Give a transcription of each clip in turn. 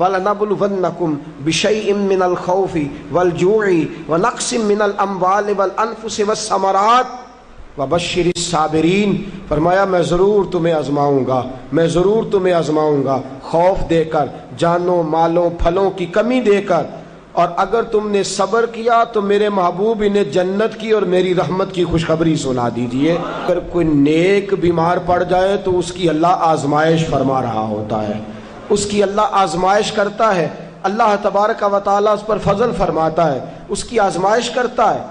وَلَنَبْلُوَنَّكُمْ بِشَيْءٍ مِّنَ الْخَوْفِ وَالْجُوعِ وَنَقْصٍ مِّنَ الْأَمْوَالِ وَالْأَنفُسِ وَالثَّمَرَاتِ وَبَشِّرِ الصَّابِرِينَ۔ فرمایا میں ضرور تمہیں آزماؤں گا، میں ضرور تمہیں آزماؤں گا، خوف دے کر، جانوں مالوں پھلوں کی کمی دے کر، اور اگر تم نے صبر کیا تو میرے محبوب انہیں جنت کی اور میری رحمت کی خوشخبری سنا دیجئے۔ اگر کوئی نیک بیمار پڑ جائے تو اس کی اللہ آزمائش فرما رہا ہوتا ہے، اس کی اللہ آزمائش کرتا ہے، اللہ تبارک و تعالیٰ اس پر فضل فرماتا ہے، اس کی آزمائش کرتا ہے۔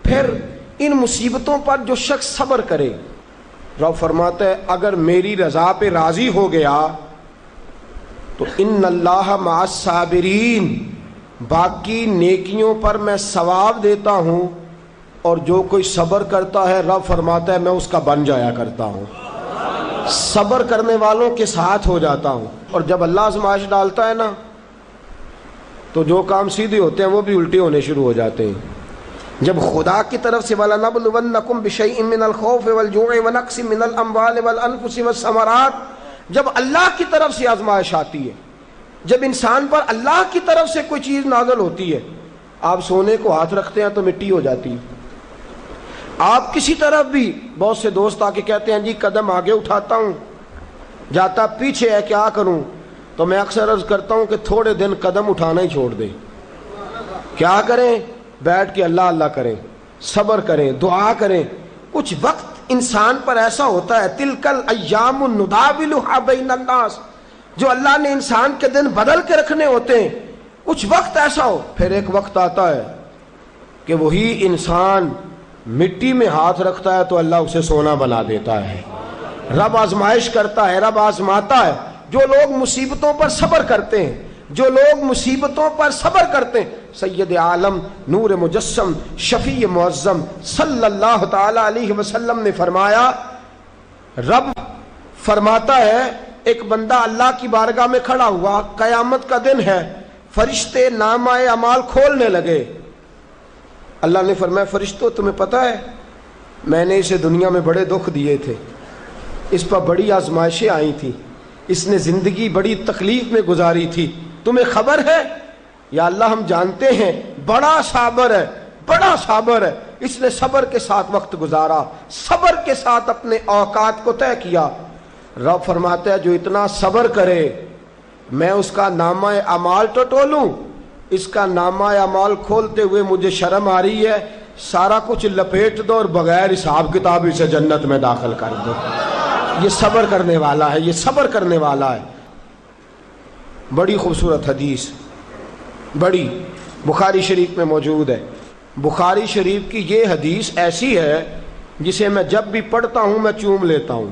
پھر ان مصیبتوں پر جو شخص صبر کرے، رب فرماتا ہے اگر میری رضا پہ راضی ہو گیا تو ان اللہ مع الصابرین، باقی نیکیوں پر میں ثواب دیتا ہوں، اور جو کوئی صبر کرتا ہے رب فرماتا ہے میں اس کا بن جایا کرتا ہوں، صبر کرنے والوں کے ساتھ ہو جاتا ہوں۔ اور جب اللہ آزمائش ڈالتا ہے نا تو جو کام سیدھے ہوتے ہیں وہ بھی الٹے ہونے شروع ہو جاتے ہیں۔ جب خدا کی طرف سے وَلَنَبْلُوَنَّكُمْ بِشَيْءٍ مِّنَ الْخَوْفِ وَالْجُوعِ وَنَقْصٍ مِّنَ الْأَمْوَالِ وَالْأَنفُسِ وَالثَّمَرَاتِ، جب اللہ کی طرف سے آزمائش آتی ہے، جب انسان پر اللہ کی طرف سے کوئی چیز نازل ہوتی ہے، آپ سونے کو ہاتھ رکھتے ہیں تو مٹی ہو جاتی ہے، آپ کسی طرف بھی، بہت سے دوست آ کے کہتے ہیں جی قدم آگے اٹھاتا ہوں جاتا پیچھے ہے، کیا کروں؟ تو میں اکثر عرض کرتا ہوں کہ تھوڑے دن قدم اٹھانا ہی چھوڑ دیں، کیا کریں؟ بیٹھ کے اللہ اللہ کریں، صبر کریں، دعا کریں۔ کچھ وقت انسان پر ایسا ہوتا ہے، تلک الایام نداولها بین الناس، جو اللہ نے انسان کے دن بدل کے رکھنے ہوتے ہیں، کچھ وقت ایسا ہو، پھر ایک وقت آتا ہے کہ وہی انسان مٹی میں ہاتھ رکھتا ہے تو اللہ اسے سونا بنا دیتا ہے۔ رب آزمائش کرتا ہے، رب آزماتا ہے۔ جو لوگ مصیبتوں پر صبر کرتے ہیں، جو لوگ مصیبتوں پر صبر کرتے ہیں، سید عالم نور مجسم شفیع معظم صلی اللہ تعالی علیہ وسلم نے فرمایا، رب فرماتا ہے ایک بندہ اللہ کی بارگاہ میں کھڑا ہوا، قیامت کا دن ہے، فرشتے نامہ اعمال کھولنے لگے۔ اللہ نے فرمایا فرشتوں تمہیں پتہ ہے میں نے اسے دنیا میں بڑے دکھ دیے تھے، اس پر بڑی آزمائشیں آئی تھیں، اس نے زندگی بڑی تکلیف میں گزاری تھی، تمہیں خبر ہے؟ یا اللہ ہم جانتے ہیں، بڑا صابر ہے، بڑا صابر ہے، اس نے صبر کے ساتھ وقت گزارا، صبر کے ساتھ اپنے اوقات کو طے کیا۔ رب فرماتا ہے جو اتنا صبر کرے میں اس کا نامہ اعمال ٹٹولوں، اس کا نامہ اعمال کھولتے ہوئے مجھے شرم آ رہی ہے، سارا کچھ لپیٹ دو اور بغیر حساب کتاب اسے جنت میں داخل کر دو۔ یہ صبر کرنے والا ہے، یہ صبر کرنے والا ہے۔ بڑی خوبصورت حدیث، بڑی، بخاری شریف میں موجود ہے۔ بخاری شریف کی یہ حدیث ایسی ہے جسے میں جب بھی پڑھتا ہوں میں چوم لیتا ہوں۔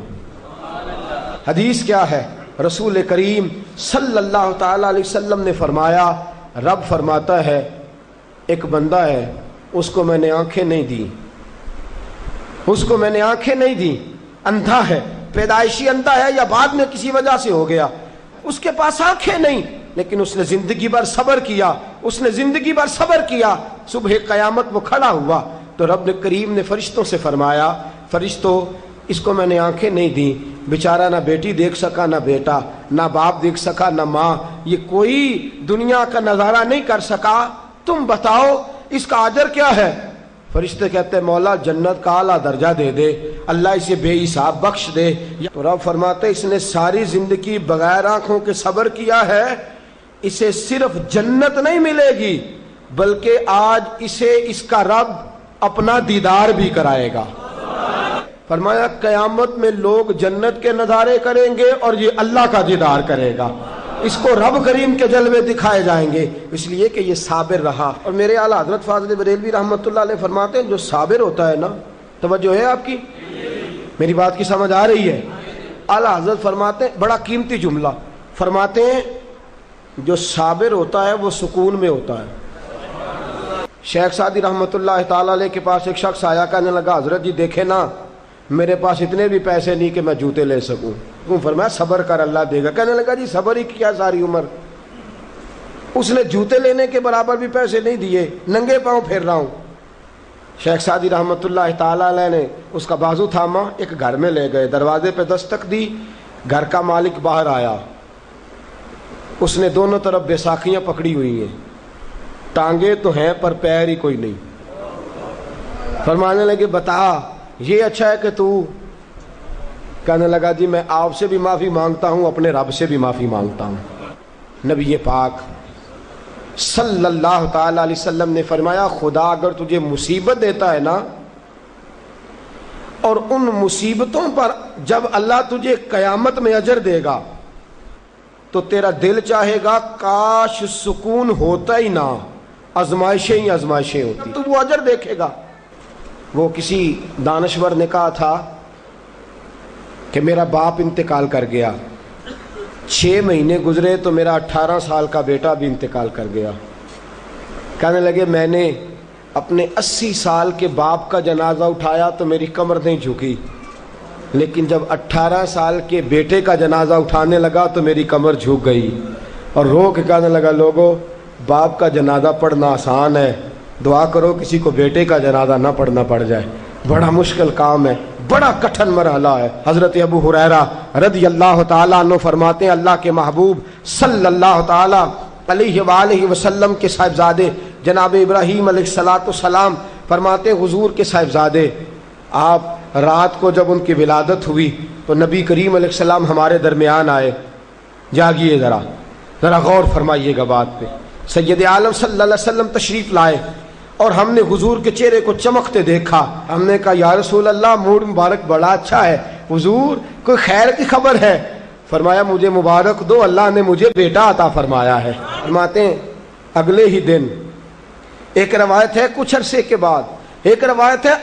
حدیث کیا ہے؟ رسول کریم صلی اللہ تعالی علیہ وسلم نے فرمایا، رب فرماتا ہے ایک بندہ ہے، اس کو میں نے آنکھیں نہیں دی، اس کو میں نے آنکھیں نہیں دی، اندھا ہے، پیدائشی اندھا ہے یا بعد میں کسی وجہ سے ہو گیا، اس کے پاس آنکھیں نہیں، لیکن اس نے زندگی بھر صبر کیا، اس نے زندگی بھر صبر کیا۔ صبح قیامت وہ کھڑا ہوا تو رب نے کریم نے فرشتوں سے فرمایا، فرشتوں اس کو میں نے آنکھیں نہیں دی، بیچارہ نہ بیٹی دیکھ سکا، نہ بیٹا، نہ باپ دیکھ سکا، نہ ماں، یہ کوئی دنیا کا نظارہ نہیں کر سکا، تم بتاؤ اس کا اجر کیا ہے؟ فرشتے کہتے ہیں مولا جنت کا اعلیٰ درجہ دے دے، اللہ اسے بے حساب بخش دے۔ تو رب فرماتے اس نے ساری زندگی بغیر آنکھوں کے صبر کیا ہے، اسے صرف جنت نہیں ملے گی بلکہ آج اسے اس کا رب اپنا دیدار بھی کرائے گا۔ فرمایا قیامت میں لوگ جنت کے نظارے کریں گے اور یہ اللہ کا دیدار کرے گا، اس کو رب کریم کے جلوے دکھائے جائیں گے، اس لیے کہ یہ صابر رہا۔ اور میرے اعلیٰ حضرت فاضل بریلوی رحمۃ اللہ علیہ فرماتے ہیں جو صابر ہوتا ہے نا، توجہ ہے آپ کی، میری بات کی سمجھ آ رہی ہے؟ اعلیٰ حضرت فرماتے ہیں بڑا قیمتی جملہ، فرماتے ہیں جو صابر ہوتا ہے وہ سکون میں ہوتا ہے۔ شیخ سعدی رحمۃ اللہ تعالی علیہ کے پاس ایک شخص آیا، کہنے لگا حضرت جی دیکھیں نا میرے پاس اتنے بھی پیسے نہیں کہ میں جوتے لے سکوں۔ فرمایا صبر کر اللہ دے گا۔ کہنے لگا جی صبر ہی کیا ساری عمر، اس نے جوتے لینے کے برابر بھی پیسے نہیں دیے، ننگے پاؤں پھر رہا ہوں۔ شیخ سعدی رحمۃ اللہ تعالی علیہ نے اس کا بازو تھاما، ایک گھر میں لے گئے، دروازے پہ دستک دی، گھر کا مالک باہر آیا، اس نے دونوں طرف بیساکھیاں پکڑی ہوئی ہیں، ٹانگیں تو ہیں پر پیر ہی کوئی نہیں۔ فرمانے لگے بتا یہ اچھا ہے کہ تو؟ کہنے لگا جی میں آپ سے بھی معافی مانگتا ہوں، اپنے رب سے بھی معافی مانگتا ہوں۔ نبی پاک صلی اللہ تعالی علیہ وسلم نے فرمایا خدا اگر تجھے مصیبت دیتا ہے نا، اور ان مصیبتوں پر جب اللہ تجھے قیامت میں اجر دے گا تو تیرا دل چاہے گا کاش سکون ہوتا ہی نہ، آزمائشیں ہی آزمائشیں ہوتی، تو وہ اجر دیکھے گا۔ وہ کسی دانشور نے کہا تھا کہ میرا باپ انتقال کر گیا، 6 مہینے گزرے تو میرا 18 سال کا بیٹا بھی انتقال کر گیا۔ کہنے لگے میں نے اپنے 80 سال کے باپ کا جنازہ اٹھایا تو میری کمر نہیں جھکی، لیکن جب 18 سال کے بیٹے کا جنازہ اٹھانے لگا تو میری کمر جھک گئی، اور رو کے کہنے لگا لوگوں باپ کا جنازہ پڑھنا آسان ہے، دعا کرو کسی کو بیٹے کا جنازہ نہ پڑھنا پڑ جائے، بڑا مشکل کام ہے، بڑا کٹھن مرحلہ ہے۔ حضرت ابو ہریرہ رضی اللہ تعالیٰ عنہ فرماتے ہیں اللہ کے محبوب صلی اللہ تعالیٰ علیہ وآلہ وسلم کے صاحبزادے جناب ابراہیم علیہ السلام فرماتے ہیں حضور کے صاحبزادے آپ رات کو جب ان کی ولادت ہوئی تو نبی کریم علیہ السلام ہمارے درمیان آئے۔ جاگیے ذرا غور فرمائیے گا بات پہ۔ سید عالم صلی اللہ علیہ وسلم تشریف لائے اور ہم نے حضور کے چہرے کو چمکتے دیکھا۔ ہم نے کہا یا رسول اللہ موڈ مبارک بڑا اچھا ہے، حضور کوئی خیر کی خبر ہے؟ فرمایا مجھے مبارک دو، اللہ نے مجھے بیٹا عطا فرمایا ہے۔ فرماتے ہیں اگلے ہی دن، ایک روایت ہے کچھ عرصے کے بعد، ایک روایت ہے